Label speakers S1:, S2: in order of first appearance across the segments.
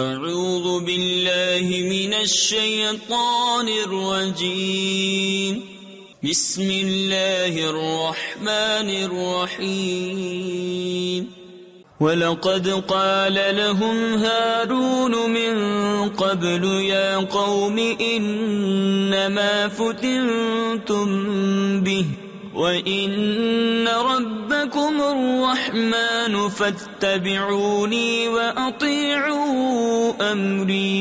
S1: اعوذ باللہ من الشیطان الرجیم بسم اللہ الرحمن الرحیم وَلَقَدْ قَالَ لَهُمْ هَارُونُ مِنْ قَبْلُ يَا قَوْمِ إِنَّمَا فُتِنْتُمْ بِهِ وَإِنَّ رَبَّكُمُ الرَّحْمَنُ فَاتَّبِعُونِي وَأَطِيعُوا أَمْرِي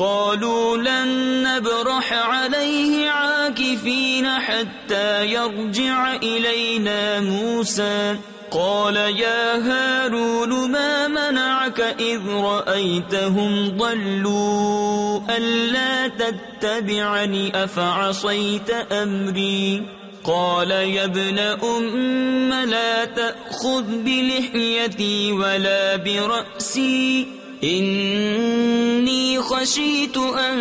S1: قَالُوا لَن نَّبْرَحَ عَلَيْهِ عَاكِفِينَ حَتَّى يَرْجِعَ إِلَيْنَا مُوسَى قال يا هارون ما منعك إذ رأيتهم ضلوا ألا تتبعني أفعصيت أمري قال يا ابن أم لا تأخذ بلحيتي ولا برأسي إني خشيت أن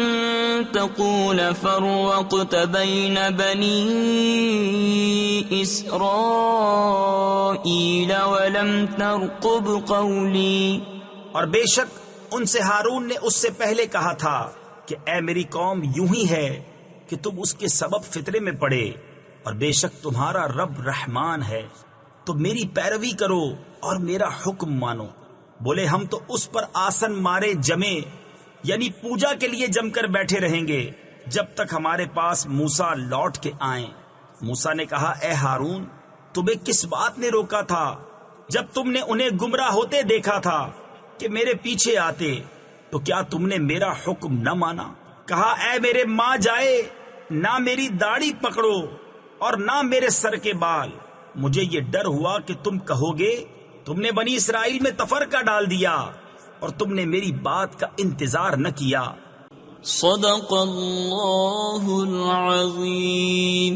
S1: تقول فرقت بين بني إسرائيل ولم ترقب قولي.
S2: اور بے شک ان سے ہارون نے اس سے پہلے کہا تھا کہ اے میری قوم یوں ہی ہے کہ تم اس کے سبب فتنے میں پڑے، اور بے شک تمہارا رب رحمان ہے، تو میری پیروی کرو اور میرا حکم مانو. بولے ہم تو اس پر آسن مارے جمے، یعنی پوجا کے لیے جم کر بیٹھے رہیں گے جب تک ہمارے پاس موسیٰ لوٹ کے آئیں. موسیٰ نے کہا اے ہارون، تمہیں کس بات نے روکا تھا جب تم نے انہیں گمراہ ہوتے دیکھا تھا کہ میرے پیچھے آتے؟ تو کیا تم نے میرا حکم نہ مانا؟ کہا اے میرے ماں جائے، نہ میری داڑھی پکڑو اور نہ میرے سر کے بال. مجھے یہ ڈر ہوا کہ تم کہو گے تم نے بنی اسرائیل میں تفرقہ ڈال دیا اور تم نے میری بات کا انتظار نہ کیا.
S1: صدق اللہ العظیم.